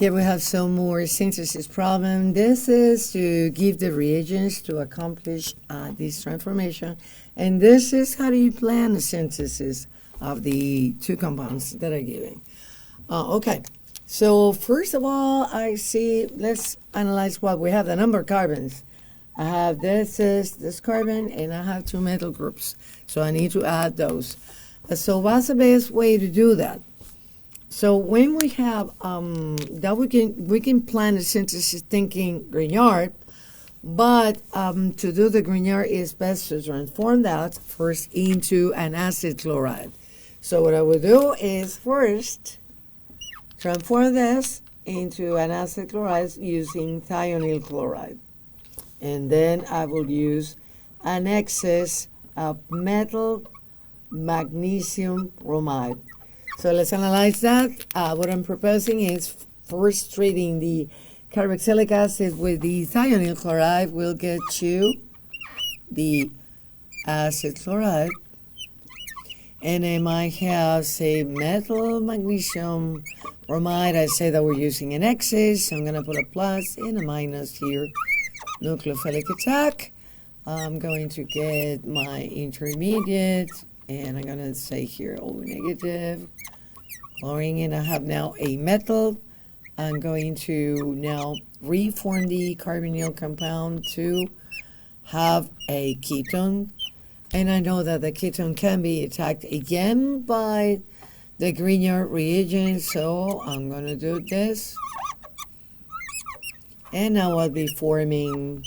Here we have some more synthesis problem. This is to give the reagents to accomplish this transformation. And this is how do you plan the synthesis of the two compounds that are given. Okay, so first of all, let's analyze what we have, the number of carbons. I have this carbon, and I have two metal groups. So I need to add those. So what's the best way to do that? So when we have that, we can plan the synthesis thinking Grignard, but to do the Grignard, it's best to transform that first into an acid chloride. So what I will do is first transform this into an acid chloride using thionyl chloride. And then I will use an excess of metal magnesium bromide. So let's analyze that. What I'm proposing is first treating the carboxylic acid with the thionyl chloride will get you the acid chloride. And I might have, say, metal magnesium bromide. I say that we're using an excess. So I'm going to put a plus and a minus here. Nucleophilic attack. I'm going to get my intermediate. And I'm going to say here O negative. Chlorine, and I have now a metal. I'm going to now reform the carbonyl compound to have a ketone. And I know that the ketone can be attacked again by the Grignard reagent, so I'm going to do this. And now I'll be forming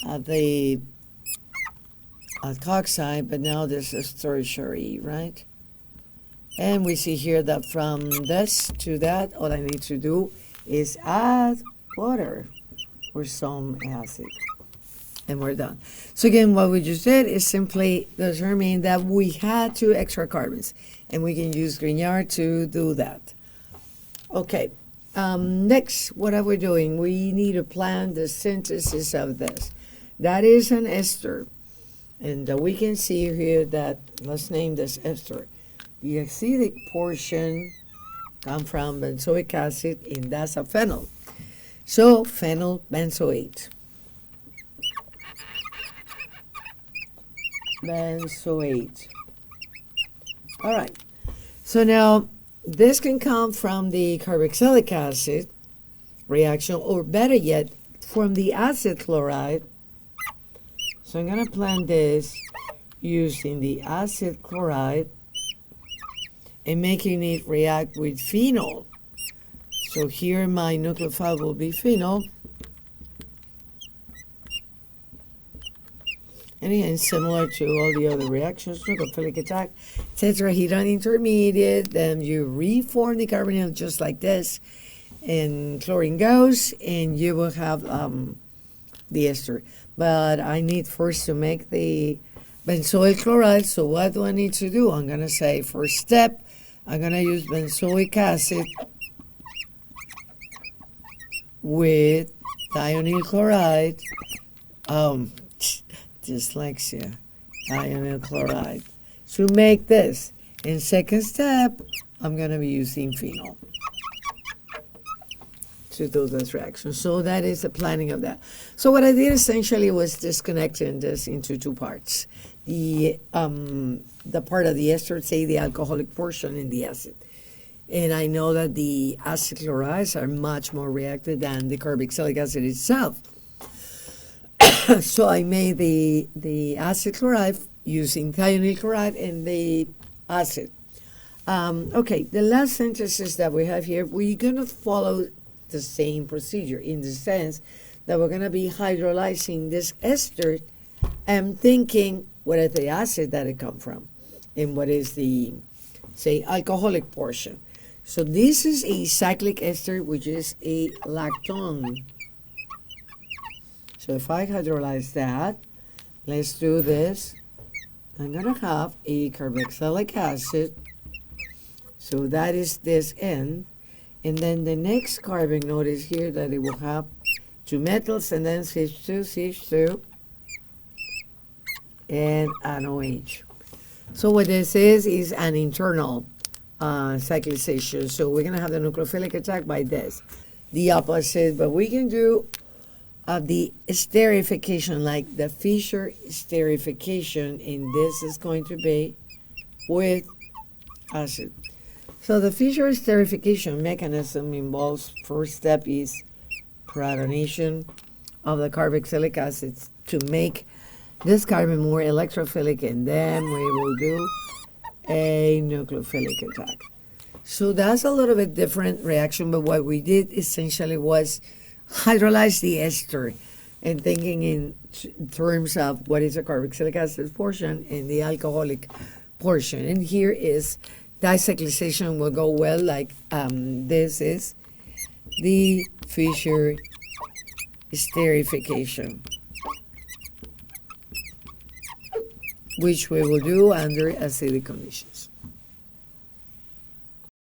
the alkoxide, but now this is tertiary, right? And we see here that from this to that, all I need to do is add water or some acid. And we're done. So again, what we just did is simply determine that we had two extra carbons. And we can use Grignard to do that. Okay, next, what are we doing? We need to plan the synthesis of this. That is an ester. And we can see here that, let's name this ester. The acidic portion comes from benzoic acid, and that's a phenyl. So phenyl benzoate. Benzoate. All right. So now this can come from the carboxylic acid reaction, or better yet, from the acid chloride. So I'm going to plan this using the acid chloride and making it react with phenol. So here my nucleophile will be phenol. And again, similar to all the other reactions, nucleophilic attack, tetrahedron intermediate, then you reform the carbonyl just like this, and chlorine goes, and you will have the ester. But I need first to make the benzoyl chloride, so what do I need to do? I'm going to say, first step, I'm going to use benzoic acid with thionyl chloride, dyslexia, thionyl chloride, to make this. In second step, I'm going to be using phenol to do this reaction. So that is the planning of that. So what I did essentially was disconnecting this into two parts. The part of the ester, say the alcoholic portion, and the acid. And I know that the acid chlorides are much more reactive than the carboxylic acid itself. So I made the acid chloride using thionyl chloride and the acid. Okay, the last synthesis that we have here, we're going to follow the same procedure in the sense that we're going to be hydrolyzing this ester and thinking what is the acid that it comes from and what is the, say, alcoholic portion. So this is a cyclic ester, which is a lactone. So if I hydrolyze that, let's do this. I'm going to have a carboxylic acid. So that is this end. And then the next carbon, notice here that it will have two metals and then CH2, and an OH. So what this is an internal cyclization. So we're going to have the nucleophilic attack by this. The opposite, but we can do the esterification, like the Fischer esterification, and this is going to be with acid. So the Fischer esterification mechanism involves, first step is protonation of the carboxylic acids to make this carbon more electrophilic, and then we will do a nucleophilic attack. So that's a little bit different reaction, but what we did essentially was hydrolyze the ester and thinking in terms of what is a carboxylic acid portion and the alcoholic portion. And here is dicyclization will go well, like this is the Fischer esterification, which we will do under acidic conditions.